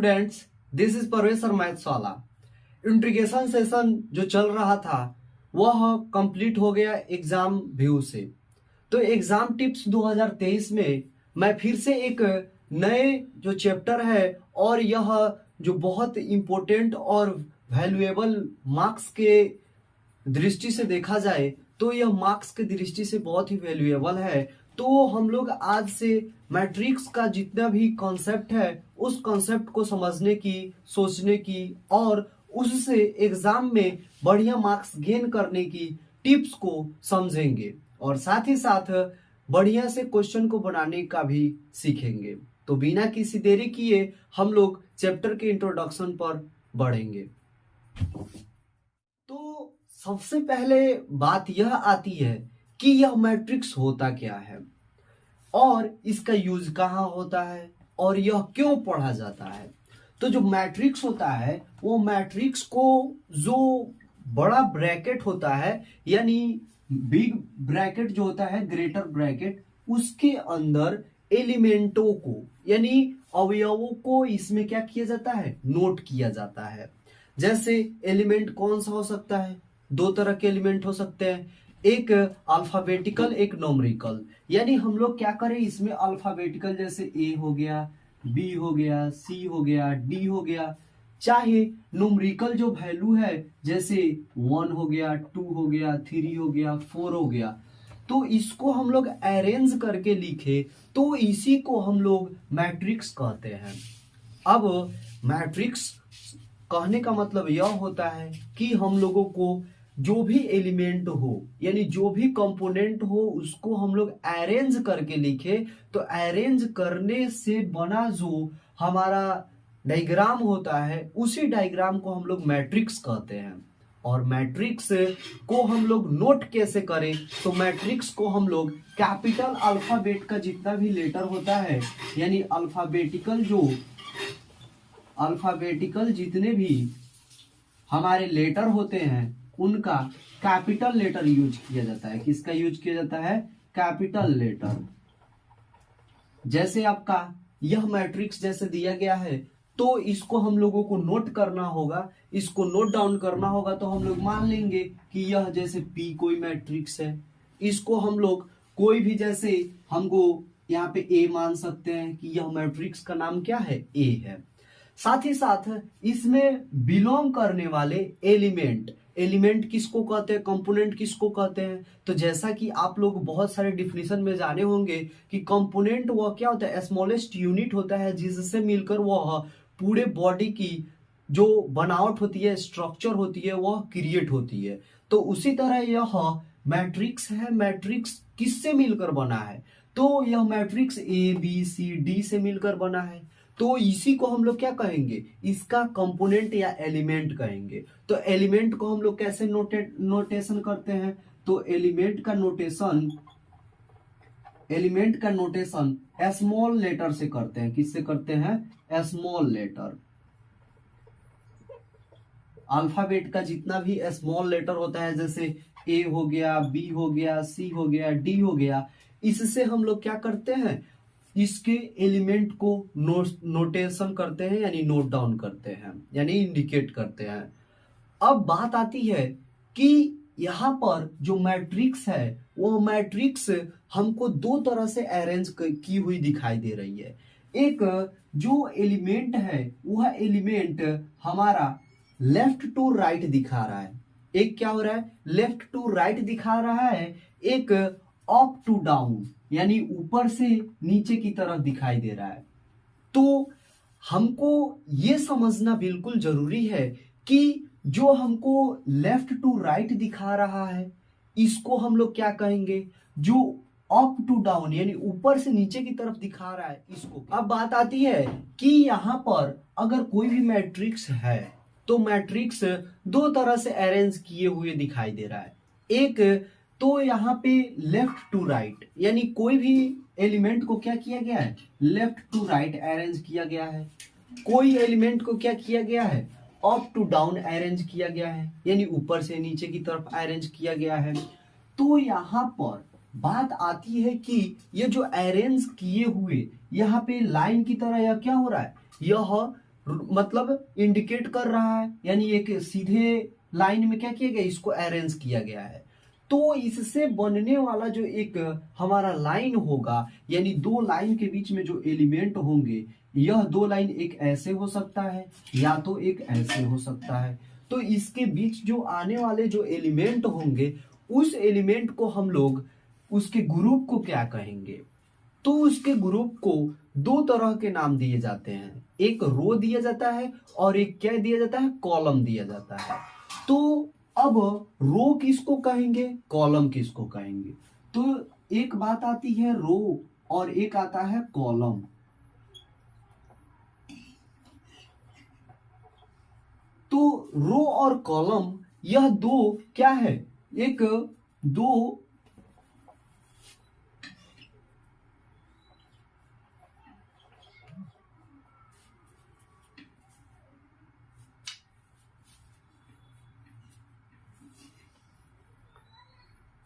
Students, this is Parvesh maths वाला। Integration session जो चल रहा था वह कंप्लीट हो गया एग्जाम व्यू से। तो एग्जाम टिप्स 2023 में मैं फिर से एक नए जो चैप्टर है और यह जो बहुत इम्पोर्टेंट और वैल्यूएबल मार्क्स के दृष्टि से देखा जाए तो यह मार्क्स के दृष्टि से बहुत ही वैल्यूएबल है। तो हम लोग आज से मैट्रिक्स का जितना भी कॉन्सेप्ट है उस कॉन्सेप्ट को समझने की, सोचने की और उससे एग्जाम में बढ़िया मार्क्स गेन करने की टिप्स को समझेंगे और साथ ही साथ बढ़िया से क्वेश्चन को बनाने का भी सीखेंगे। तो बिना किसी देरी किए हम लोग चैप्टर के इंट्रोडक्शन पर बढ़ेंगे। तो सबसे पहले बात यह आती है कि यह मैट्रिक्स होता क्या है और इसका यूज कहाँ होता है और यह क्यों पढ़ा जाता है। तो जो मैट्रिक्स होता है वो मैट्रिक्स को जो बड़ा ब्रैकेट होता है यानी बिग ब्रैकेट जो होता है, ग्रेटर ब्रैकेट, उसके अंदर एलिमेंटों को यानी अवयवों को इसमें क्या किया जाता है, नोट किया जाता है। जैसे एलिमेंट कौन सा हो सकता है, दो तरह के एलिमेंट हो सकते हैं, एक अल्फाबेटिकल एक नोमरिकल। यानी हम लोग क्या करें इसमें अल्फाबेटिकल जैसे ए हो गया, बी हो गया, सी हो गया, डी हो गया, चाहे न्यूमेरिकल जो वैल्यू है जैसे 1 हो गया, 2 हो गया, 3 हो गया, 4 हो गया, तो इसको हम लोग अरेंज करके लिखे तो इसी को हम लोग मैट्रिक्स कहते हैं। अब मैट्रिक्स कहने का मतलब यह होता है कि हम लोगों को जो भी एलिमेंट हो यानी जो भी कंपोनेंट हो उसको हम लोग अरेंज करके लिखे तो अरेंज करने से बना जो हमारा डायग्राम होता है उसी डायग्राम को हम लोग मैट्रिक्स कहते हैं। और मैट्रिक्स को हम लोग नोट कैसे करें, तो मैट्रिक्स को हम लोग कैपिटल अल्फाबेट का जितना भी लेटर होता है यानी अल्फाबेटिकल जितने भी हमारे लेटर होते हैं उनका कैपिटल लेटर यूज किया जाता है। किसका यूज किया जाता है, कैपिटल लेटर। जैसे आपका यह मैट्रिक्स जैसे दिया गया है तो इसको हम लोगों को नोट करना होगा, इसको नोट डाउन करना होगा। तो हम लोग मान लेंगे कि यह जैसे P कोई मैट्रिक्स है, इसको हम लोग कोई भी जैसे हमको यहाँ पे A मान सकते हैं कि यह मैट्रिक्स का नाम क्या है, A है। साथ ही साथ इसमें बिलोंग करने वाले एलिमेंट किसको कहते हैं, कंपोनेंट किसको कहते हैं। तो जैसा कि आप लोग बहुत सारे डिफिनेशन में जाने होंगे कि कंपोनेंट वह क्या होता है, स्मॉलेस्ट यूनिट होता है जिससे मिलकर वह पूरे बॉडी की जो बनावट होती है, स्ट्रक्चर होती है, वह क्रिएट होती है। तो उसी तरह यह मैट्रिक्स है। मैट्रिक्स किससे मिलकर बना है, तो यह मैट्रिक्स ABCD से मिलकर बना है। तो इसी को हम लोग क्या कहेंगे, इसका कंपोनेंट या एलिमेंट कहेंगे। तो एलिमेंट को हम लोग कैसे नोटेशन करते हैं, तो एलिमेंट का नोटेशन स्मॉल लेटर से करते हैं। किससे करते हैं, स्मॉल लेटर। अल्फाबेट का जितना भी स्मॉल लेटर होता है जैसे A हो गया, B हो गया, C हो गया, D हो गया, इससे हम लोग क्या करते हैं, इसके एलिमेंट को नोटेशन करते हैं यानी नोट डाउन करते हैं यानी इंडिकेट करते हैं। अब बात आती है कि यहाँ पर जो मैट्रिक्स है वो मैट्रिक्स हमको दो तरह से अरेंज की हुई दिखाई दे रही है। एक जो एलिमेंट है वह एलिमेंट हमारा लेफ्ट टू राइट दिखा रहा है, एक क्या हो रहा है, लेफ्ट टू राइट दिखा रहा है, एक अप टू डाउन यानी ऊपर से नीचे की तरफ दिखाई दे रहा है। तो हमको ये समझना बिल्कुल जरूरी है कि जो हमको लेफ्ट टू राइट दिखा रहा है इसको हम लोग क्या कहेंगे, जो अप टू डाउन यानी ऊपर से नीचे की तरफ दिखा रहा है इसको। अब बात आती है कि यहाँ पर अगर कोई भी मैट्रिक्स है तो मैट्रिक्स दो तरह से अरेंज किए हुए दिखाई दे रहा है। एक तो यहाँ पे लेफ्ट टू राइट यानी कोई भी एलिमेंट को क्या किया गया है, लेफ्ट टू राइट अरेंज किया गया है। कोई एलिमेंट को क्या किया गया है, अप टू डाउन अरेंज किया गया है यानी ऊपर से नीचे की तरफ अरेंज किया गया है। तो यहाँ पर बात आती है कि ये जो अरेंज किए हुए यहाँ पे लाइन की तरह यह क्या हो रहा है, यह मतलब इंडिकेट कर रहा है, यानी एक सीधे लाइन में क्या किया गया, इसको अरेंज किया गया है। तो इससे बनने वाला जो एक हमारा लाइन होगा, यानी दो लाइन के बीच में जो एलिमेंट होंगे, यह दो लाइन एक ऐसे हो सकता है या तो एक ऐसे हो सकता है। तो इसके बीच जो आने वाले जो एलिमेंट होंगे, उस एलिमेंट को हम लोग उसके ग्रुप को क्या कहेंगे, तो उसके ग्रुप को दो तरह के नाम दिए जाते हैं, एक रो दिया जाता है और एक क्या दिया जाता है, कॉलम दिया जाता है। तो अब रो किसको कहेंगे, कॉलम किसको कहेंगे, तो एक बात आती है रो और एक आता है कॉलम। तो रो और कॉलम यह दो क्या है, एक दो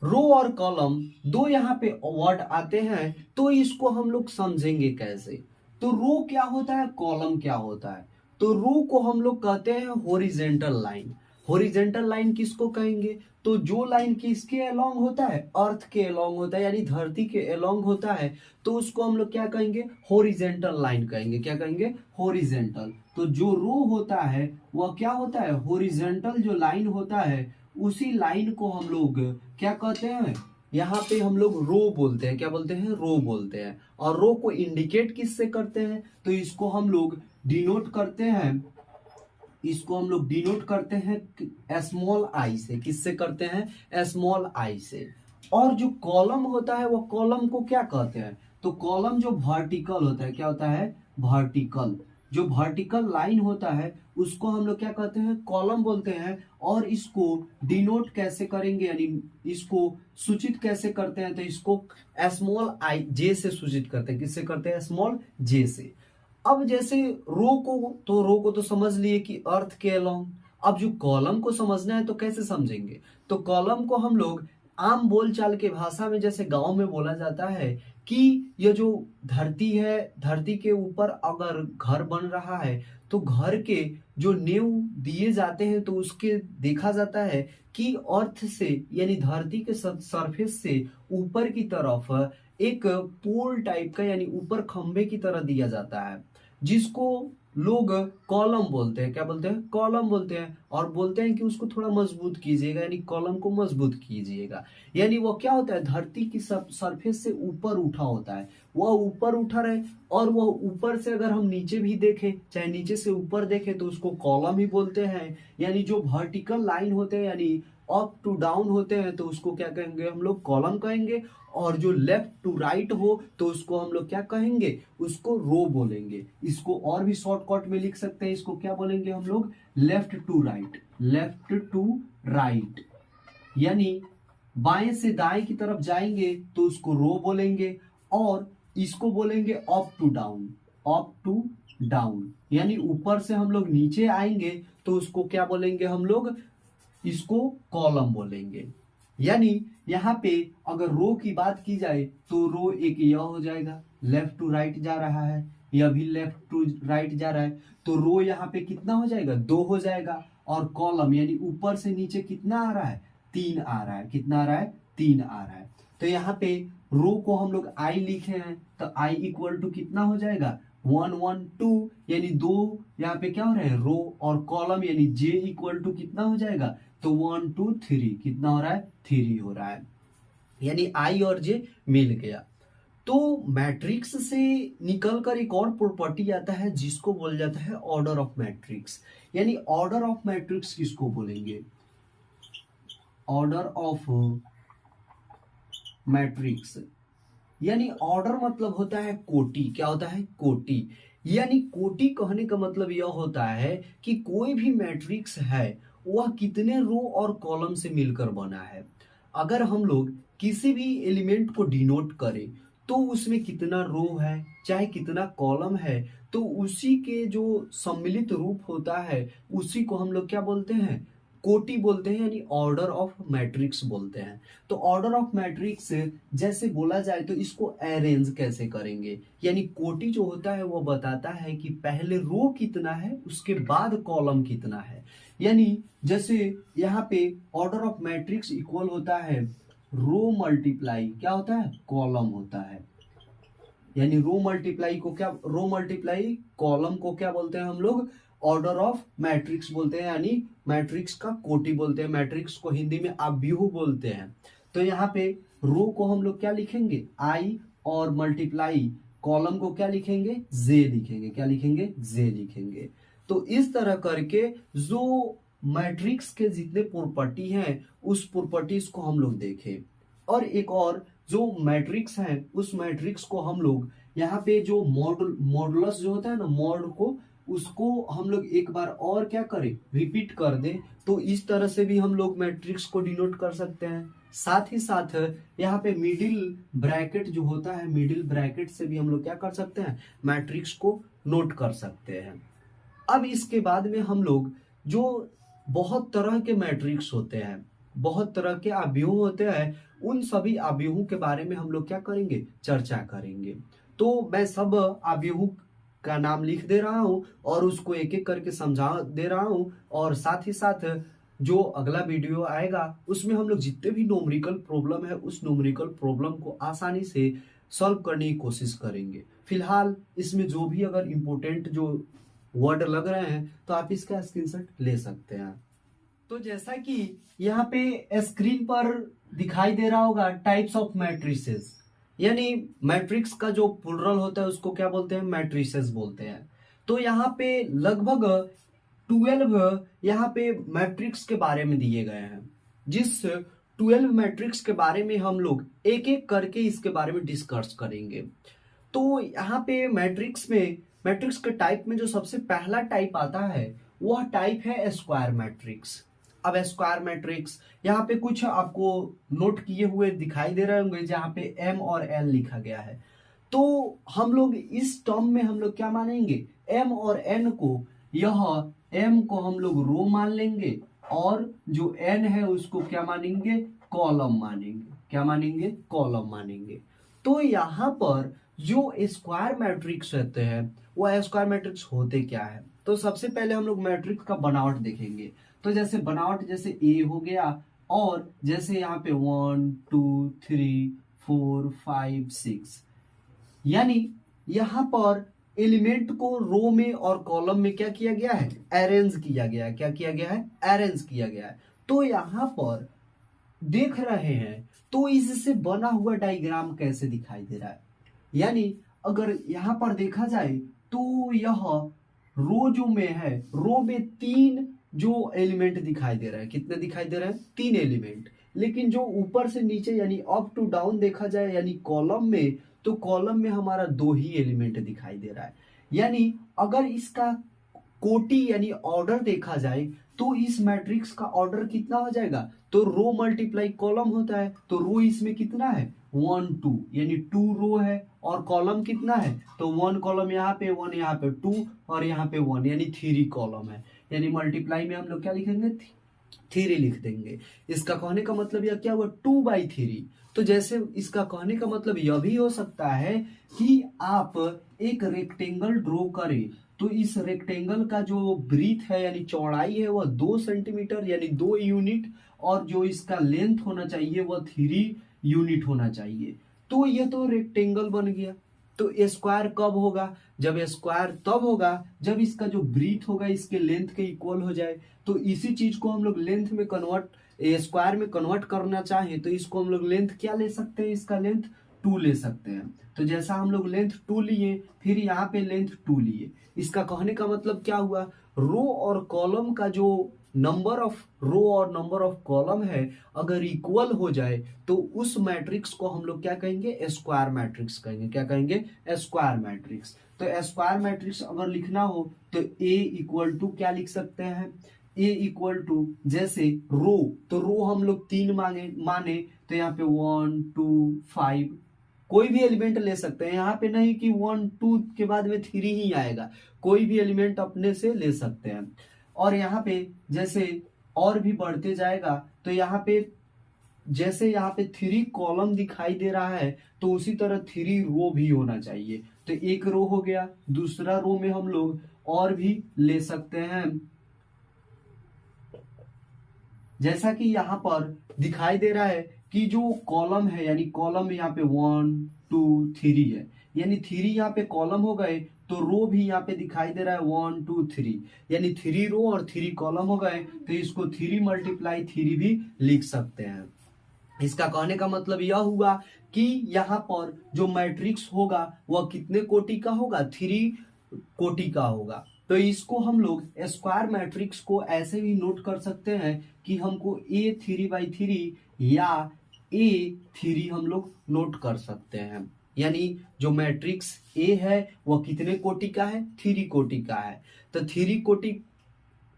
रो और कॉलम दो यहाँ पे वर्ड आते हैं, तो इसको हम लोग समझेंगे कैसे। तो रो क्या होता है, कॉलम क्या होता है। तो रो को हम लोग कहते हैं हॉरिजेंटल लाइन। हॉरिजेंटल लाइन किसको कहेंगे, तो जो लाइन किसके अलोंग होता है, अर्थ के अलोंग होता है, यानी धरती के अलोंग होता है, तो उसको हम लोग क्या कहेंगे, हॉरिजेंटल लाइन कहेंगे। क्या कहेंगे, हॉरिजेंटल। तो जो रो होता है वह क्या होता है, हॉरिजेंटल जो लाइन होता है, उसी लाइन को हम लोग क्या कहते हैं, यहाँ पे हम लोग रो बोलते हैं। क्या बोलते हैं, रो बोलते हैं। और रो को इंडिकेट किससे करते हैं, तो इसको हम लोग डिनोट करते हैं, इसको हम लोग डिनोट करते हैं स्मॉल आई से। किससे करते हैं, स्मॉल आई से। और जो कॉलम होता है वो कॉलम को क्या कहते हैं, तो कॉलम जो वर्टिकल होता है, क्या होता है, वर्टिकल। जो वर्टिकल लाइन होता है उसको हम लोग क्या कहते हैं, कॉलम बोलते हैं। और इसको डिनोट कैसे करेंगे, यानी इसको सूचित कैसे करते हैं, तो इसको स्मॉल आई जे से सूचित करते हैं। किससे करते हैं, स्मॉल जे से। अब जैसे रो को तो समझ लिए कि अर्थ के अलोंग। अब जो कॉलम को समझना है तो कैसे समझेंगे, तो कॉलम को हम लोग आम बोलचाल के भाषा में, जैसे गांव में बोला जाता है कि यह जो धरती है, धरती के ऊपर अगर घर बन रहा है तो घर के जो नींव दिए जाते हैं, तो उसके देखा जाता है कि अर्थ से, यानी धरती के सरफेस से ऊपर की तरफ एक पोल टाइप का, यानी ऊपर खंबे की तरह दिया जाता है, जिसको लोग कॉलम बोलते हैं। क्या बोलते हैं, कॉलम बोलते हैं। और बोलते हैं कि उसको थोड़ा मजबूत कीजिएगा, यानी कॉलम को मजबूत कीजिएगा। यानी वो क्या होता है, धरती की सरफेस से ऊपर उठा होता है, वह ऊपर उठा रहे। और वह ऊपर से अगर हम नीचे भी देखें, चाहे नीचे से ऊपर देखें, तो उसको कॉलम ही बोलते हैं। यानी जो वर्टिकल लाइन होते हैं, यानी अप टू डाउन होते हैं, तो उसको क्या कहेंगे, हम लोग कॉलम कहेंगे। और जो लेफ्ट टू राइट हो तो उसको हम लोग क्या कहेंगे, उसको रो बोलेंगे। इसको और भी शॉर्टकट में लिख सकते हैं, इसको क्या बोलेंगे हम लोग, left to right. Left to right, यानी बाएं से दाएं की तरफ जाएंगे तो उसको रो बोलेंगे। और इसको बोलेंगे up to down. Up to down, यानी ऊपर से हम लोग नीचे आएंगे तो उसको क्या बोलेंगे, हम लोग इसको कॉलम बोलेंगे। यानी यहाँ पे अगर रो की बात की जाए तो रो एक यह हो जाएगा, लेफ्ट टू राइट जा रहा है, यह भी लेफ्ट टू राइट जा रहा है, तो रो यहाँ पे कितना हो जाएगा, 2 हो जाएगा। और कॉलम यानी ऊपर से नीचे कितना आ रहा है, 3 आ रहा है। कितना आ रहा है, 3 आ रहा है। तो यहाँ पे रो को हम लोग आई लिखे हैं, तो आई इक्वल टू कितना हो जाएगा, 1 1 2, यानी 2 यहाँ पे क्या हो रहा है, रो। और कॉलम यानी जे इक्वल टू कितना हो जाएगा, तो 1 2 3, कितना हो रहा है, 3 हो रहा है। यानी आई और जे मिल गया। तो मैट्रिक्स से निकलकर एक और प्रॉपर्टी आता है जिसको बोला जाता है ऑर्डर ऑफ मैट्रिक्स। यानी ऑर्डर ऑफ मैट्रिक्स किसको बोलेंगे, ऑर्डर ऑफ मैट्रिक्स। यानी ऑर्डर मतलब होता है कोटि। क्या होता है, कोटि। यानी कोटि कहने का मतलब यह होता है कि कोई भी मैट्रिक्स है वह कितने रो और कॉलम से मिलकर बना है। अगर हम लोग किसी भी एलिमेंट को डिनोट करें तो उसमें कितना रो है, चाहे कितना कॉलम है, तो उसी के जो सम्मिलित रूप होता है उसी को हम लोग क्या बोलते हैं, कोटि बोलते हैं, यानी ऑर्डर ऑफ मैट्रिक्स बोलते हैं। तो ऑर्डर ऑफ मैट्रिक्स जैसे बोला जाए तो इसको अरेंज कैसे करेंगे, यानी कोटि जो होता है वो बताता है कि पहले रो कितना है उसके बाद कॉलम कितना है। यानी जैसे यहाँ पे ऑर्डर ऑफ मैट्रिक्स इक्वल होता है रो मल्टीप्लाई क्या होता है, कॉलम होता है। यानी रो मल्टीप्लाई कॉलम को क्या बोलते हैं हम लोग, ऑर्डर ऑफ मैट्रिक्स बोलते हैं, यानी मैट्रिक्स का कोटि बोलते हैं। मैट्रिक्स को हिंदी में आव्यूह बोलते हैं। तो यहाँ पे रो को हम लोग क्या लिखेंगे, आई, और मल्टीप्लाई कॉलम को क्या लिखेंगे, जे लिखेंगे। क्या लिखेंगे, जे लिखेंगे। तो इस तरह करके जो मैट्रिक्स के जितने प्रॉपर्टी हैं उस प्रॉपर्टीज को हम लोग देखें। और एक और जो मैट्रिक्स है उस मैट्रिक्स को हम लोग यहाँ पे जो मॉडुलस जो होता है ना, मॉड को, उसको हम लोग एक बार और क्या करें, रिपीट कर दें। तो इस तरह से भी हम लोग मैट्रिक्स को डिनोट कर सकते हैं। साथ ही साथ यहाँ पे मिडिल ब्रैकेट जो होता है, मिडिल ब्रैकेट से भी हम लोग क्या कर सकते हैं, मैट्रिक्स को नोट कर सकते हैं। अब इसके बाद में हम लोग जो बहुत तरह के मैट्रिक्स होते हैं, बहुत तरह के अवयव होते हैं, उन सभी अवयवों के बारे में हम लोग क्या करेंगे, चर्चा करेंगे। तो मैं सब अवयवों का नाम लिख दे रहा हूं और उसको एक एक करके समझा दे रहा हूं, और साथ ही साथ जो अगला वीडियो आएगा उसमें हम लोग जितने भी न्यूमेरिकल प्रॉब्लम है उस न्यूमेरिकल प्रॉब्लम को आसानी से सॉल्व करने की कोशिश करेंगे। फिलहाल इसमें जो भी अगर इम्पोर्टेंट जो वर्ड लग रहे हैं तो आप इसका स्क्रीनशॉट ले सकते हैं। तो जैसा कि यहाँ पे स्क्रीन पर दिखाई दे रहा होगा टाइप्स ऑफ मैट्रिसेस, यानी मैट्रिक्स का जो प्लुरल होता है उसको क्या बोलते हैं, मैट्रिसेस बोलते हैं। तो यहाँ पे लगभग 12 यहाँ पे मैट्रिक्स के बारे में दिए गए हैं, जिस 12 मैट्रिक्स के बारे में हम लोग एक एक करके इसके बारे में डिस्कस करेंगे। तो यहाँ पे मैट्रिक्स के टाइप में जो सबसे पहला टाइप आता है वह टाइप है स्क्वायर मैट्रिक्स। अब स्क्वायर मैट्रिक्स यहाँ पे कुछ आपको नोट किए हुए दिखाई दे रहे होंगे जहाँ पे m और n लिखा गया है। तो हम लोग इस टर्म में हम लोग क्या मानेंगे, m और n को, यह m को हम लोग रो मान लेंगे और जो n है उसको क्या मानेंगे, कॉलम मानेंगे। क्या मानेंगे, कॉलम मानेंगे। तो यहाँ पर जो स्क्वायर मैट्रिक्स रहते हैं वो स्क्वायर मैट्रिक्स होते क्या है, तो सबसे पहले हम लोग मैट्रिक्स का बनावट देखेंगे। तो जैसे बनावट जैसे ए हो गया, और जैसे यहाँ पे 1 2 3 4 5 6, यानी यहाँ पर एलिमेंट को रो में और कॉलम में क्या किया गया है, अरेंज किया गया है। क्या किया गया है, अरेंज किया गया है। तो यहाँ पर देख रहे हैं तो इससे बना हुआ डायग्राम कैसे दिखाई दे रहा है, यानी अगर यहाँ पर देखा जाए तो यह रो जो में है, रो में 3 जो एलिमेंट दिखाई दे रहा है। कितने दिखाई दे रहे हैं, 3 एलिमेंट। लेकिन जो ऊपर से नीचे यानी अप टू डाउन देखा जाए यानी कॉलम में, तो कॉलम में हमारा 2 ही एलिमेंट दिखाई दे रहा है। यानी अगर इसका कोटि यानी ऑर्डर देखा जाए तो इस मैट्रिक्स का ऑर्डर कितना हो जाएगा, तो रो मल्टीप्लाई कॉलम होता है। तो रो इसमें कितना है, 1 2, यानी 2 रो है, और कॉलम कितना है, तो 1 कॉलम यहाँ पे, 1 यहाँ पे, 2 और यहाँ पे 1, यानी 3 कॉलम है। यानी मल्टीप्लाई में हम लोग क्या लिखेंगे, 3 लिख देंगे। इसका कहने का मतलब यह क्या हुआ, 2/3। तो जैसे इसका कहने का मतलब यह भी हो सकता है कि आप एक रेक्टेंगल ड्रॉ करें, तो इस रेक्टेंगल का जो ब्रीथ है यानी चौड़ाई है वह 2 सेंटीमीटर यानी 2 यूनिट, और जो इसका लेंथ होना चाहिए वह 3 यूनिट होना चाहिए। तो यह तो रेक्टेंगल बन गया। तो स्क्वायर कब होगा, जब स्क्वायर तब होगा जब इसका जो ब्रीथ होगा इसके लेंथ के इक्वल हो जाए। तो इसी चीज को हम लोग लेंथ में स्क्वायर में कन्वर्ट करना चाहें तो इसको हम लोग लेंथ क्या ले सकते हैं, इसका लेंथ 2 ले सकते हैं। तो जैसा हम लोग लेंथ 2 लिए, फिर यहाँ पे लेंथ 2 लिए, इसका कहने का मतलब क्या हुआ, रो और कॉलम का जो नंबर ऑफ रो और नंबर ऑफ कॉलम है अगर इक्वल हो जाए तो उस मैट्रिक्स को हम लोग क्या कहेंगे, स्क्वायर मैट्रिक्स कहेंगे। क्या कहेंगे, स्क्वायर मैट्रिक्स। तो स्क्वायर मैट्रिक्स अगर लिखना हो तो ए इक्वल टू क्या लिख सकते हैं, ए इक्वल टू जैसे रो, तो रो हम लोग 3 माने तो यहाँ पे 1 2 5 कोई भी एलिमेंट ले सकते हैं। यहाँ पे नहीं कि 1 2 के बाद में 3 ही आएगा, कोई भी एलिमेंट अपने से ले सकते हैं। और यहाँ पे जैसे और भी बढ़ते जाएगा तो यहाँ पे जैसे यहाँ पे 3 कॉलम दिखाई दे रहा है तो उसी तरह 3 रो भी होना चाहिए। तो एक रो हो गया, दूसरा रो में हम लोग और भी ले सकते हैं। जैसा कि यहाँ पर दिखाई दे रहा है कि जो कॉलम है यानी कॉलम यहाँ पे 1 2 3 है, यानी 3 यहाँ पे कॉलम हो गए तो रो भी यहाँ पे दिखाई दे रहा है 1 2 3, यानी 3 रो और 3 कॉलम हो गए तो इसको 3 मल्टीप्लाई 3 भी लिख सकते हैं। इसका कहने का मतलब यह हुआ कि यहाँ पर जो मैट्रिक्स होगा वह कितने कोटि का होगा, 3 कोटि का होगा। तो इसको हम लोग स्क्वायर मैट्रिक्स को ऐसे भी नोट कर सकते हैं कि हमको A3/3 या A3 हम लोग नोट कर सकते हैं। यानी जो मैट्रिक्स A है वह कितने कोटि का है, 3 कोटि का है। तो 3 कोटि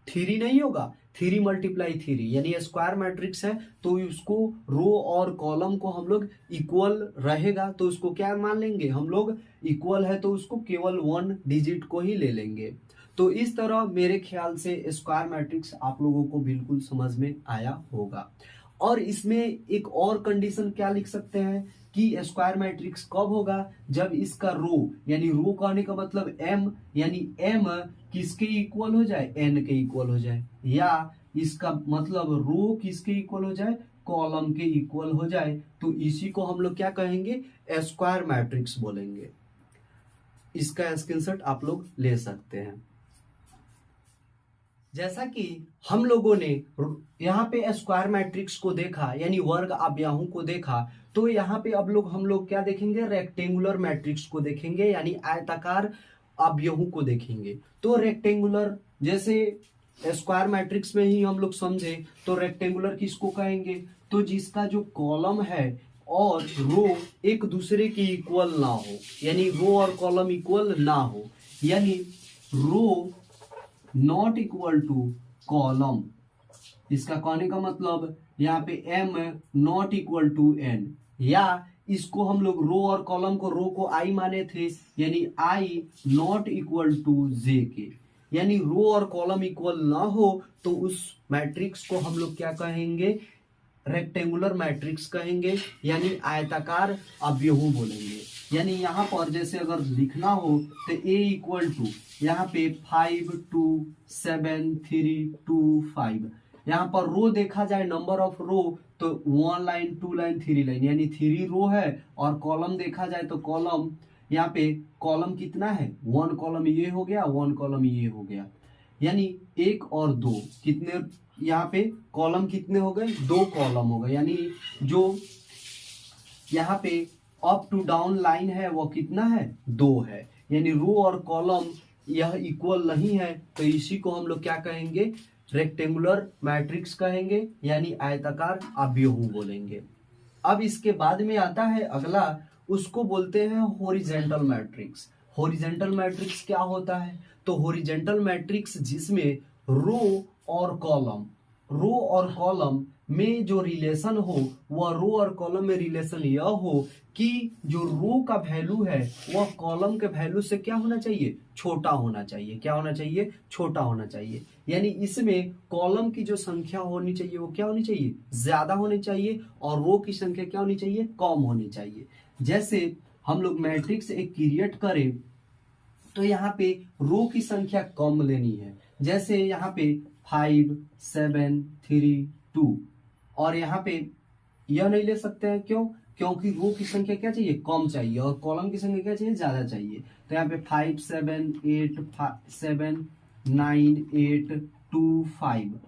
3 नहीं होगा, 3 मल्टीप्लाई 3 यानी स्क्वायर मैट्रिक्स है तो उसको रो और कॉलम को हम लोग इक्वल रहेगा तो उसको क्या मान लेंगे हम लोग, इक्वल है तो उसको केवल 1 डिजिट को ही ले लेंगे। तो इस तरह मेरे ख्याल से स्क्वायर मैट्रिक्स आप लोगों को बिल्कुल समझ में आया होगा। और इसमें एक और कंडीशन क्या लिख सकते हैं कि स्क्वायर मैट्रिक्स कब होगा, जब इसका रो यानी रो कहने का मतलब m, यानी m किसके इक्वल हो जाए, n के इक्वल हो जाए, या इसका मतलब रो किसके इक्वल हो जाए, कॉलम के इक्वल हो जाए। तो इसी को हम लोग क्या कहेंगे, स्क्वायर मैट्रिक्स बोलेंगे। इसका स्क्रीनशॉट आप लोग ले सकते हैं। जैसा कि हम लोगों ने यहाँ पे स्क्वायर मैट्रिक्स को देखा यानी वर्ग अवयवों को देखा, तो यहाँ पे अब हम लोग क्या देखेंगे, रेक्टेंगुलर मैट्रिक्स को देखेंगे यानी आयताकार अवयवों को देखेंगे। तो रेक्टेंगुलर जैसे स्क्वायर मैट्रिक्स में ही हम लोग समझे तो रेक्टेंगुलर किसको कहेंगे, तो जिसका जो कॉलम है और रो एक दूसरे के इक्वल ना हो, यानी रो और कॉलम इक्वल ना हो, यानी row not equal to column. इसका कहने का मतलब यहाँ पे m not equal to n, या इसको हम लोग रो और कॉलम को रो को i माने थे यानी i not equal to j के, यानी रो और कॉलम इक्वल ना हो तो उस मैट्रिक्स को हम लोग क्या कहेंगे, रेक्टेंगुलर मैट्रिक्स कहेंगे यानी आयताकार अवयवों बोलेंगे। यानी यहाँ पर जैसे अगर लिखना हो तो a इक्वल टू यहाँ पे 5 2 7 3 2 5, यहाँ पर रो देखा जाए नंबर ऑफ रो तो 1 लाइन 2 लाइन 3 लाइन यानी 3 रो है, और कॉलम देखा जाए तो कॉलम यहाँ पे कॉलम कितना है, 1 कॉलम ये हो गया 1 कॉलम ये हो गया, यानी 1 और 2 कितने, यहाँ पे कॉलम कितने हो गए, 2 कॉलम हो गए, यानी जो यहाँ पे अप टू डाउन लाइन है वो कितना है, 2 है, यानी रो और कॉलम यह इक्वल नहीं है तो इसी को हम लोग क्या कहेंगे, रेक्टेंगुलर मैट्रिक्स कहेंगे यानी आयताकार अवयवों बोलेंगे। अब इसके बाद में आता है अगला, उसको बोलते हैं हॉरिजेंटल मैट्रिक्स। हॉरिजेंटल मैट्रिक्स क्या होता है, तो हॉरिजेंटल मैट्रिक्स जिसमें रो और कॉलम में जो रिलेशन हो वह रो और कॉलम में रिलेशन यह हो कि जो रो का वैल्यू है वह कॉलम के वैल्यू से क्या होना चाहिए, छोटा होना चाहिए। क्या होना चाहिए, छोटा होना चाहिए। यानी इसमें कॉलम की जो संख्या होनी चाहिए वो क्या होनी चाहिए, ज्यादा होनी चाहिए, और रो की संख्या क्या होनी चाहिए, कम होनी चाहिए। जैसे हम लोग मैट्रिक्स एक क्रिएट करें तो यहाँ पे रो की संख्या कम लेनी है, जैसे यहाँ पे 5 7 3 2, और यहाँ पे यह नहीं ले सकते हैं, क्यों, क्योंकि रो की संख्या क्या चाहिए, कम चाहिए, और कॉलम की संख्या क्या चाहिए, ज्यादा चाहिए। तो यहाँ पे 5 7 8 7 9 8 2 5,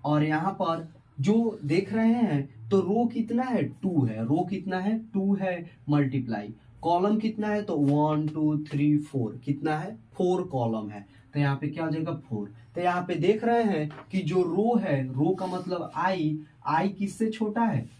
और यहाँ पर जो देख रहे हैं तो रो कितना है, 2 है, रो कितना है, 2 है मल्टीप्लाई, कॉलम कितना है, तो 1 2 3 4 कितना है, 4 कॉलम है, तो यहाँ पे क्या हो जाएगा 4। तो यहाँ पे देख रहे हैं कि जो रो है, रो का मतलब आई किससे छोटा है,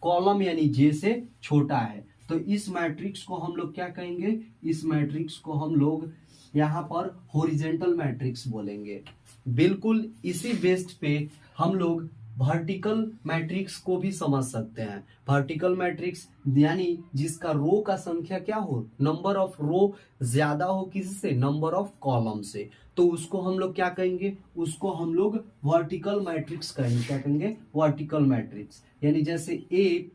कॉलम यानी जे से छोटा है। तो इस मैट्रिक्स को हम लोग क्या कहेंगे, इस मैट्रिक्स को हम लोग यहाँ पर हॉरिजेंटल मैट्रिक्स बोलेंगे। बिल्कुल इसी बेस्ड पे हम लोग वर्टिकल मैट्रिक्स को भी समझ सकते हैं। वर्टिकल मैट्रिक्स यानी जिसका रो का संख्या क्या हो, नंबर ऑफ रो ज्यादा हो किससे, नंबर ऑफ कॉलम से, तो उसको हम लोग क्या कहेंगे, उसको हम लोग वर्टिकल मैट्रिक्स कहेंगे। क्या कहेंगे, वर्टिकल मैट्रिक्स। यानी जैसे ए,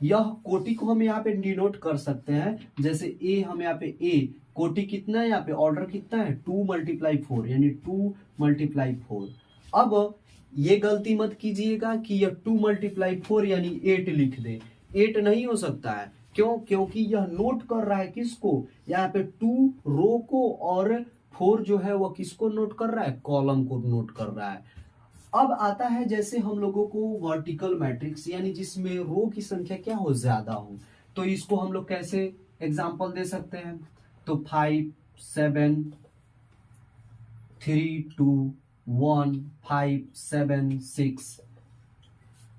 यह कोटि को हम यहाँ पे डिनोट कर सकते हैं, जैसे ए, हम यहाँ पे ए कोटि कितना है, यहाँ पे ऑर्डर कितना है, 2 × 4 यानी 2 × 4। अब ये गलती मत कीजिएगा कि यह 2 × 4 यानी 8 लिख दे, 8 नहीं हो सकता है। क्यों, क्योंकि यह नोट कर रहा है किसको, यहाँ पे 2 रो को, और 4 जो है वो किसको नोट कर रहा है, कॉलम को नोट कर रहा है। अब आता है जैसे हम लोगों को वर्टिकल मैट्रिक्स, यानी जिसमें रो की संख्या क्या हो, ज्यादा हो, तो इसको हम लोग कैसे एग्जांपल दे सकते हैं, तो 5 7 3 2 1 5 7 6।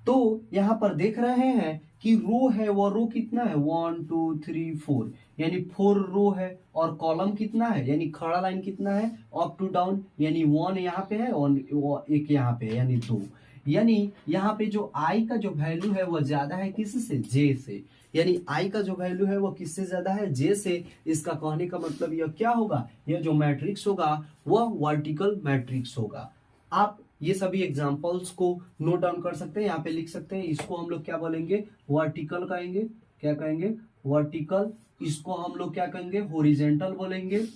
तो यहां पर देख रहे हैं कि रो है, वो रो कितना है, 1 2 3 4 यानी 4 रो है, और कॉलम कितना है, यानी खड़ा लाइन कितना है, अप टू डाउन, यानी 1 यहाँ पे है और एक यहाँ पे है, यानी 2। यानी यहाँ पे जो आई का जो वैल्यू है वो ज्यादा है किससे, जे से, यानी आई का जो वैल्यू है वो किससे ज्यादा है, जे से। इसका कहने का मतलब यह क्या होगा, यह जो मैट्रिक्स होगा वह वर्टिकल मैट्रिक्स होगा। आप ये सभी एग्जांपल्स को नोट डाउन कर सकते हैं, यहाँ पे लिख सकते हैं। इसको हम लोग क्या बोलेंगे, वर्टिकल कहेंगे। क्या कहेंगे, वर्टिकल। इसको हम लोग क्या कहेंगे, हॉरिजॉन्टल बोलेंगे।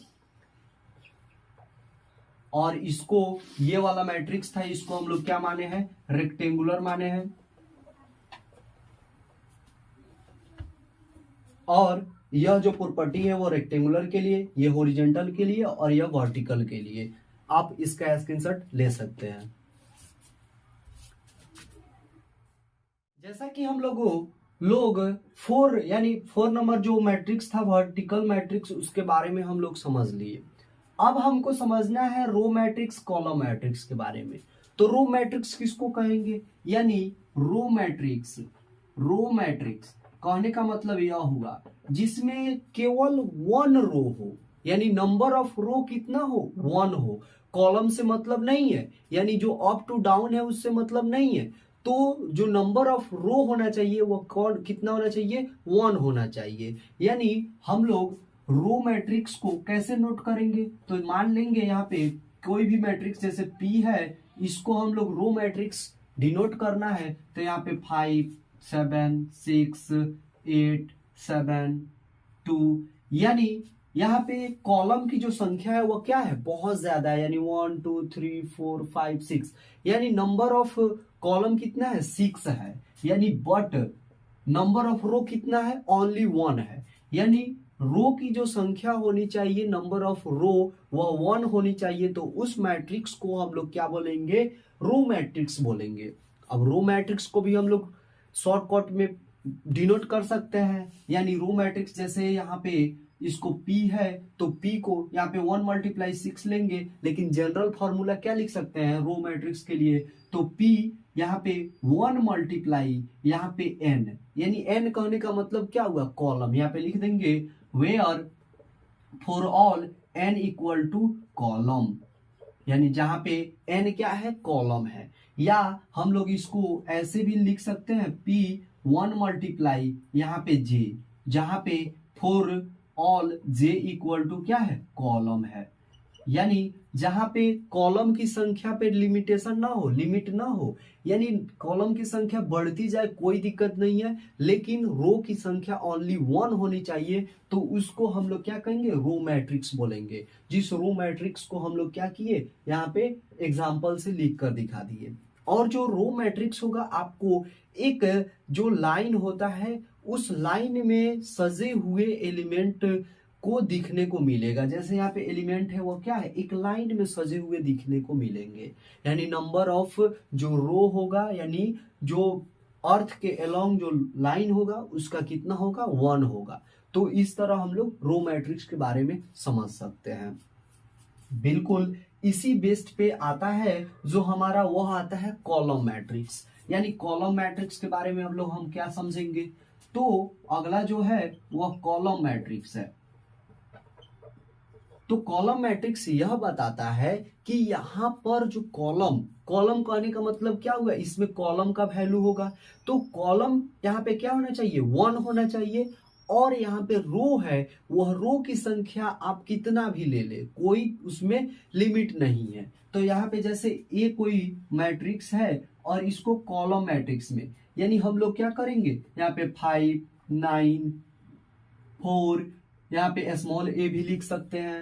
और इसको, ये वाला मैट्रिक्स था, इसको हम लोग क्या माने हैं, रेक्टेंगुलर माने हैं। और यह जो प्रॉपर्टी है वो रेक्टेंगुलर के लिए, ये हॉरिजॉन्टल के लिए, और यह वर्टिकल के लिए। आप इसका स्क्रीनशॉट ले सकते हैं। जैसा कि हम लोग 4 यानी 4 नंबर जो मैट्रिक्स था वर्टिकल मैट्रिक्स, उसके बारे में हम लोग समझ लिए। अब हमको समझना है रो मैट्रिक्स, कॉलम मैट्रिक्स के बारे में। तो रो मैट्रिक्स किसको कहेंगे, यानी रो मैट्रिक्स कहने का मतलब यह हुआ जिसमें केवल 1 रो हो, यानी नंबर ऑफ रो कितना हो, 1 हो। कॉलम से मतलब नहीं है, यानी जो अप टू डाउन है उससे मतलब नहीं है। तो जो नंबर ऑफ रो होना चाहिए वो कितना होना चाहिए, 1 होना चाहिए। यानी हम लोग रो मैट्रिक्स को कैसे नोट करेंगे, तो मान लेंगे यहाँ पे कोई भी मैट्रिक्स जैसे P है, इसको हम लोग रो मैट्रिक्स डिनोट करना है, तो यहाँ पे 5 7 6 8 7 2, यानी यहाँ पे कॉलम की जो संख्या है वो क्या है, बहुत ज्यादा है, यानी 1 2 3 4 5 6, यानी नंबर ऑफ कॉलम कितना है, 6 है। यानी बट नंबर ऑफ रो कितना है, ओनली 1 है। यानी रो की जो संख्या होनी चाहिए, नंबर ऑफ रो, वह 1 होनी चाहिए। तो उस मैट्रिक्स को हम लोग क्या बोलेंगे, रो मैट्रिक्स बोलेंगे। अब रो मैट्रिक्स को भी हम लोग शॉर्टकट में डिनोट कर सकते हैं, यानी रो मैट्रिक्स जैसे यहाँ पे इसको P है, तो P को यहाँ पे 1 × 6 लेंगे, लेकिन जनरल फॉर्मूला क्या लिख सकते हैं रो मैट्रिक्स के लिए, तो P यहाँ पे 1 × यहाँ पे n, यानी n कहने का मतलब क्या हुआ, कॉलम। यहाँ पे लिख देंगे where for all n = column, यानी जहां पे n क्या है, कॉलम है। या हम लोग इसको ऐसे भी लिख सकते हैं P 1 × यहाँ पे j, जहां पे फॉर ऑल j = क्या है, कॉलम है। यानी जहां पे कॉलम की संख्या पे लिमिटेशन ना हो, लिमिट ना हो, यानी कॉलम की संख्या बढ़ती जाए कोई दिक्कत नहीं है, लेकिन रो की संख्या ओनली 1 होनी चाहिए, तो उसको हम लोग क्या कहेंगे, रो मैट्रिक्स बोलेंगे। जिस रो मैट्रिक्स को हम लोग क्या किए, यहाँ पे एग्जाम्पल से लिख कर दिखा दिए। और जो रो मैट्रिक्स होगा, आपको एक जो लाइन होता है उस लाइन में सजे हुए एलिमेंट को दिखने को मिलेगा। जैसे यहाँ पे एलिमेंट है वो क्या है, एक लाइन में सजे हुए दिखने को मिलेंगे। यानी नंबर ऑफ जो रो होगा, यानी जो अर्थ के अलोंग जो लाइन होगा उसका कितना होगा, 1 होगा। तो इस तरह हम लोग रो मैट्रिक्स के बारे में समझ सकते हैं। बिल्कुल इसी बेस्ड पे आता है जो हमारा वह आता है कॉलम मैट्रिक्स। यानी कॉलम मैट्रिक्स के बारे में हम क्या समझेंगे, तो अगला जो है वह कॉलम मैट्रिक्स है। तो कॉलम मैट्रिक्स यह बताता है कि यहाँ पर जो कॉलम कॉलम कहने का मतलब क्या हुआ, इसमें कॉलम का वैल्यू होगा, तो कॉलम यहाँ पे क्या होना चाहिए, 1 होना चाहिए। और यहाँ पे रो है, वह रो की संख्या आप कितना भी ले ले, कोई उसमें लिमिट नहीं है। तो यहाँ पे जैसे ये कोई मैट्रिक्स है और इसको कॉलम मैट्रिक्स में, यानी हम लोग क्या करेंगे, यहाँ पे 5, 9, 4, यहाँ पे स्मॉल ए भी लिख सकते हैं,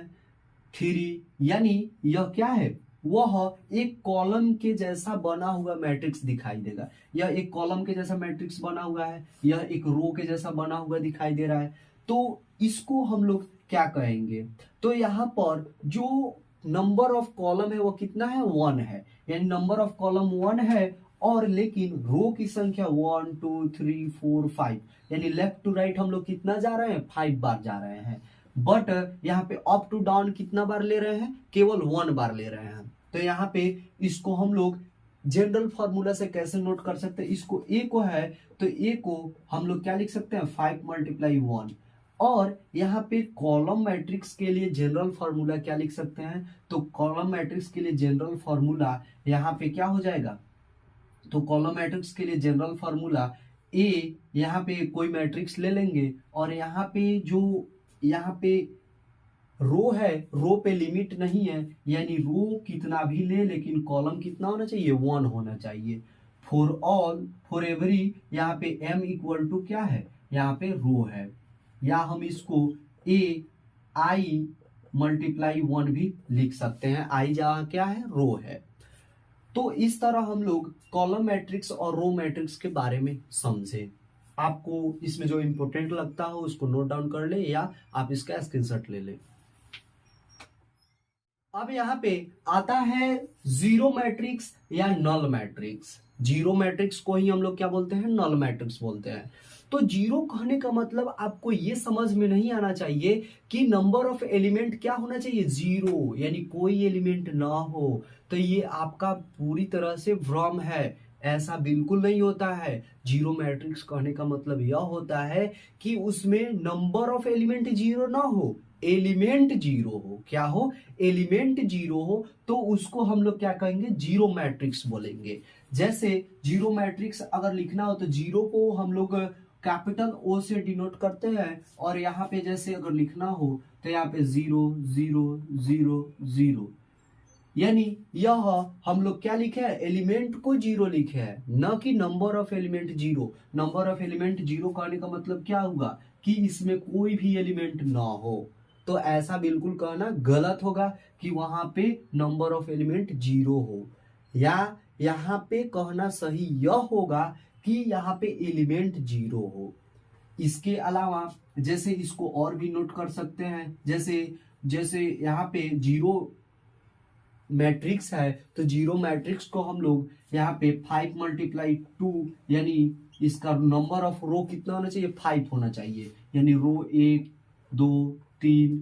3, यानी यह क्या है, वह एक कॉलम के जैसा बना हुआ मैट्रिक्स दिखाई देगा। यह एक कॉलम के जैसा मैट्रिक्स बना हुआ है, यह एक रो के जैसा बना हुआ दिखाई दे रहा है। तो इसको हम लोग क्या कहेंगे, तो यहाँ पर जो नंबर ऑफ कॉलम है वो कितना है, 1 है, यानी नंबर ऑफ कॉलम 1 है। और लेकिन रो की संख्या 1, 2, 3, 4, 5, यानी लेफ्ट टू राइट हम लोग कितना जा रहे हैं, 5 बार जा रहे हैं। बट यहाँ पे अप टू डाउन कितना बार ले रहे हैं, केवल 1 बार ले रहे हैं। तो यहाँ पे इसको हम लोग जनरल फॉर्मूला से कैसे नोट कर सकते हैं, इसको ए को है तो ए को हम लोग क्या लिख सकते हैं, 5 × 1। और यहाँ पे कॉलम मैट्रिक्स के लिए जनरल फॉर्मूला क्या लिख सकते हैं, तो कॉलम मैट्रिक्स के लिए जनरल फॉर्मूला यहाँ पे क्या हो जाएगा, तो कॉलम मैट्रिक्स के लिए जनरल फॉर्मूला ए, यहाँ पे कोई मैट्रिक्स ले लेंगे और यहाँ पे जो यहाँ पे रो है, रो पे लिमिट नहीं है, यानी रो कितना भी ले लेकिन कॉलम कितना होना चाहिए, 1 होना चाहिए। फॉर ऑल, फॉर एवरी, यहाँ पे m इक्वल टू क्या है, यहाँ पे रो है, या हम इसको a i × 1 भी लिख सकते हैं, i जहाँ क्या है, रो है। तो इस तरह हम लोग कॉलम मैट्रिक्स और रो मैट्रिक्स के बारे में समझे। आपको इसमें जो इंपॉर्टेंट लगता हो उसको नोट डाउन कर ले या आप इसका स्क्रीनशॉट ले ले। अब यहाँ पे आता है जीरो मैट्रिक्स या नल मैट्रिक्स। जीरो मैट्रिक्स को ही हम लोग क्या बोलते हैं, नल मैट्रिक्स बोलते हैं। तो जीरो कहने का मतलब आपको ये समझ में नहीं आना चाहिए कि नंबर ऑफ एलिमेंट क्या होना चाहिए, जीरो, यानी कोई एलिमेंट ना हो। तो ये आपका पूरी तरह से भ्रम है, ऐसा बिल्कुल नहीं होता है। जीरो मैट्रिक्स कहने का मतलब यह होता है कि उसमें नंबर ऑफ एलिमेंट जीरो ना हो, एलिमेंट जीरो हो। क्या हो, एलिमेंट जीरो हो, तो उसको हम लोग क्या कहेंगे, जीरो मैट्रिक्स बोलेंगे। जैसे जीरो मैट्रिक्स अगर लिखना हो तो जीरो को हम लोग कैपिटल ओ से डिनोट करते हैं, और यहाँ पे जैसे अगर लिखना हो तो यहाँ पे 0 0 0 0, यानी यह हम लोग क्या लिखे है, एलिमेंट को जीरो लिखे है, न कि number of element zero. Number of element zero कहने का मतलब क्या हुआ कि इसमें कोई भी एलिमेंट ना हो। तो ऐसा बिल्कुल कहना गलत होगा कि वहां पे नंबर ऑफ एलिमेंट जीरो हो, या यहाँ पे कहना सही यह होगा कि यहाँ पे एलिमेंट जीरो हो। इसके अलावा जैसे इसको और भी नोट कर सकते हैं, जैसे जैसे यहाँ पे जीरो मैट्रिक्स है तो जीरो मैट्रिक्स को हम लोग यहाँ पे 5 × 2, यानी इसका नंबर ऑफ रो कितना होना चाहिए, 5 होना चाहिए, यानी रो 1 2 3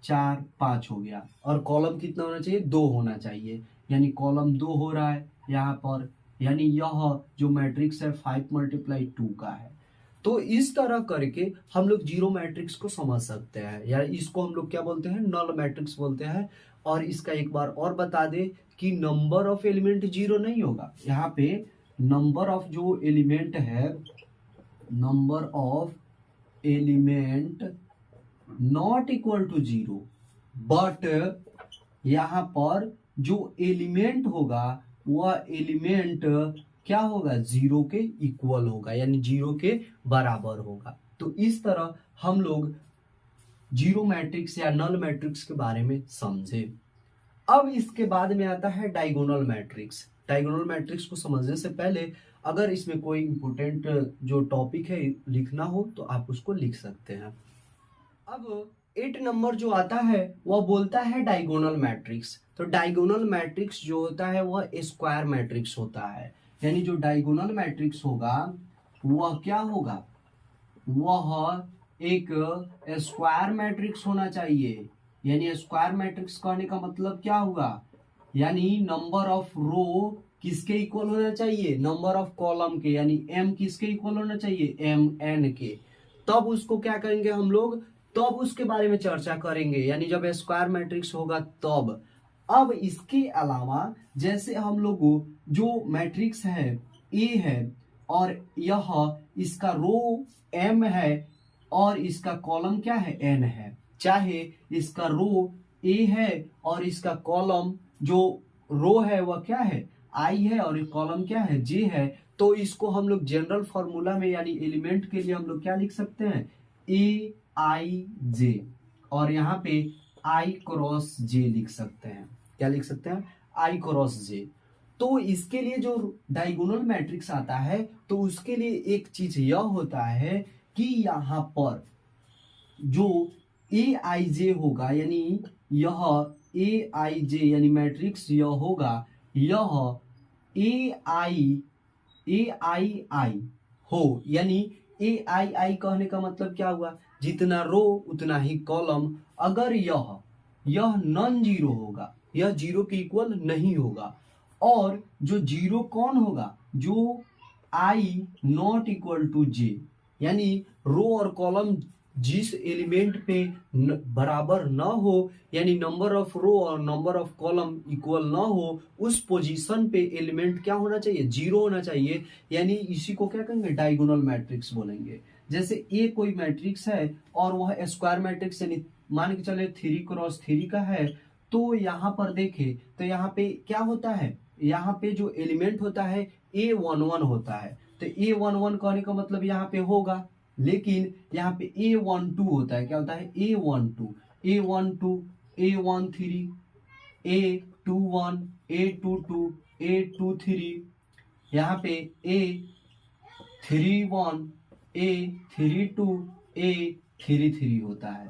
4 5 हो गया, और कॉलम कितना होना चाहिए, 2 होना चाहिए, यानी कॉलम 2 हो रहा है यहाँ पर, यानी यह जो मैट्रिक्स है 5 × 2 का है। तो इस तरह करके हम लोग जीरो मैट्रिक्स को समझ सकते हैं, या इसको हम लोग क्या बोलते हैं, नल मैट्रिक्स बोलते हैं। और इसका एक बार और बता दे कि नंबर ऑफ एलिमेंट जीरो नहीं होगा, यहाँ पे नंबर ऑफ जो एलिमेंट है, number of element not equal to zero, but यहाँ पर जो एलिमेंट होगा वह एलिमेंट क्या होगा, जीरो के इक्वल होगा, यानी जीरो के बराबर होगा। तो इस तरह हम लोग जीरो मैट्रिक्स या नल मैट्रिक्स के बारे में समझे। अब इसके बाद में आता है डायगोनल मैट्रिक्स। डायगोनल मैट्रिक्स को समझने से पहले अगर इसमें कोई इंपोर्टेंट जो टॉपिक है लिखना हो तो आप उसको लिख सकते हैं। अब 8 नंबर जो आता है वह बोलता है डायगोनल मैट्रिक्स। तो डायगोनल मैट्रिक्स जो होता है वह स्क्वायर मैट्रिक्स होता है, यानी जो डायगोनल मैट्रिक्स होगा वह क्या होगा, वह एक स्क्वायर मैट्रिक्स होना चाहिए। यानी स्क्वायर मैट्रिक्स कहने का मतलब क्या हुआ, यानी नंबर ऑफ रो किसके इक्वल होना चाहिए, नंबर ऑफ कॉलम के, यानी m किसके इक्वल होना चाहिए, m n के। तब उसको क्या कहेंगे हम लोग, तब उसके बारे में चर्चा करेंगे, यानी जब स्क्वायर मैट्रिक्स होगा तब। अब इसके अलावा जैसे हम लोग जो मैट्रिक्स है ए है और यह इसका रो एम है और इसका कॉलम क्या है एन है, चाहे इसका रो ए है और इसका कॉलम जो रो है वह क्या है आई है और कॉलम क्या है जे है, तो इसको हम लोग जनरल फॉर्मूला में यानी एलिमेंट के लिए हम लोग क्या लिख सकते हैं ए आई जे, और यहाँ पे आई क्रॉस जे लिख सकते हैं। क्या लिख सकते हैं आई क्रॉस जे। तो इसके लिए जो डायगोनल मैट्रिक्स आता है तो उसके लिए एक चीज यह होता है कि यहाँ पर जो ए आई जे होगा, यानी यह ए आई जे यानी मैट्रिक्स यह होगा, यह ए आई आई हो, यानी ए आई आई कहने का मतलब क्या हुआ, जितना रो उतना ही कॉलम। अगर यह नॉन जीरो होगा, यह जीरो के इक्वल नहीं होगा, और जो जीरो कौन होगा, जो आई नॉट इक्वल टू जे, यानी रो और कॉलम जिस एलिमेंट पे बराबर ना हो, यानी नंबर ऑफ रो और नंबर ऑफ कॉलम इक्वल ना हो, उस पोजीशन पे एलिमेंट क्या होना चाहिए जीरो होना चाहिए, यानी इसी को क्या कहेंगे डायगोनल मैट्रिक्स बोलेंगे। जैसे ए कोई मैट्रिक्स है और वह स्क्वायर मैट्रिक्स यानी मान के चले 3x3 का है, तो यहाँ पर देखे तो यहाँ पे क्या होता है, यहाँ पे जो एलिमेंट होता है A11 होता है, तो A11 कहने का मतलब यहाँ पे होगा, लेकिन यहाँ पे A12 होता है। क्या होता है A12, A12, A13, A21, A22, A23, यहाँ पे A31, A32, A33 होता है।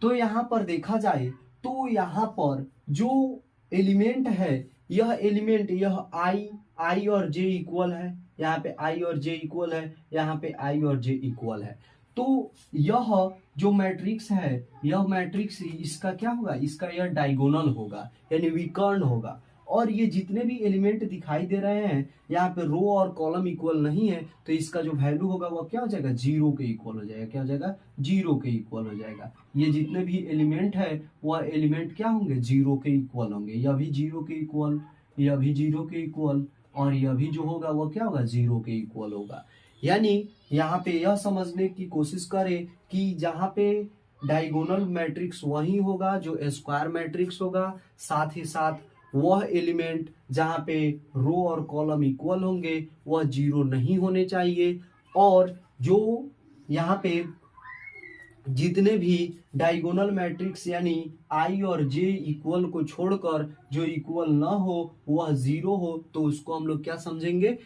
तो यहाँ पर देखा जाए तो यहाँ पर जो एलिमेंट है यह एलिमेंट यह आई और जे इक्वल है, यहाँ पे आई और जे इक्वल है, यहाँ पे आई और जे इक्वल है। तो यह जो मैट्रिक्स है यह मैट्रिक्स इसका क्या होगा, इसका यह डायगोनल होगा यानी विकर्ण होगा, और ये जितने भी एलिमेंट दिखाई दे रहे हैं यहाँ पे रो और कॉलम इक्वल नहीं है, तो इसका जो वैल्यू होगा वह क्या हो जाएगा जीरो के इक्वल हो जाएगा। क्या हो जाएगा जीरो के इक्वल हो जाएगा। ये जितने भी एलिमेंट है वह एलिमेंट क्या होंगे जीरो के इक्वल होंगे, यह भी जीरो के इक्वल, यह भी जीरो के इक्वल, और यह भी जो होगा वह क्या होगा जीरो के इक्वल होगा। यानी यहाँ पे यह समझने की कोशिश करें कि जहाँ पे डायगोनल मैट्रिक्स वही होगा जो स्क्वायर मैट्रिक्स होगा, साथ ही साथ वह एलिमेंट जहाँ पे रो और कॉलम इक्वल होंगे वह जीरो नहीं होने चाहिए, और जो यहाँ पे जितने भी डायगोनल मैट्रिक्स यानी आई और जे इक्वल को छोड़कर जो इक्वल ना हो वह जीरो हो, तो उसको हम लोग क्या समझेंगे,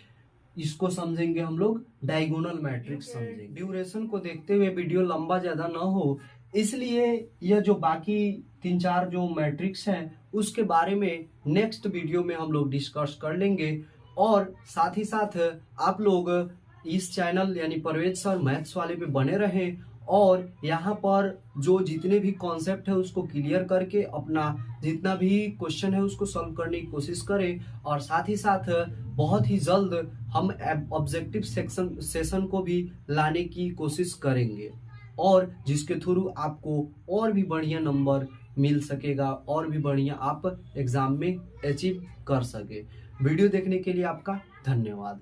इसको समझेंगे हम लोग डायगोनल मैट्रिक्स समझेंगे। ड्यूरेशन को देखते हुए वीडियो लंबा ज्यादा ना हो, इसलिए यह जो बाकी 3-4 जो मैट्रिक्स हैं उसके बारे में नेक्स्ट वीडियो में हम लोग डिस्कस कर लेंगे। और साथ ही साथ आप लोग इस चैनल यानी परवेज सर मैथ्स वाले पे बने रहें, और यहाँ पर जो जितने भी कॉन्सेप्ट है उसको क्लियर करके अपना जितना भी क्वेश्चन है उसको सॉल्व करने की कोशिश करें। और साथ ही साथ बहुत ही जल्द हम ऑब्जेक्टिव सेशन को भी लाने की कोशिश करेंगे, और जिसके थ्रू आपको और भी बढ़िया नंबर मिल सकेगा और भी बढ़िया आप एग्जाम में अचीव कर सके। वीडियो देखने के लिए आपका धन्यवाद।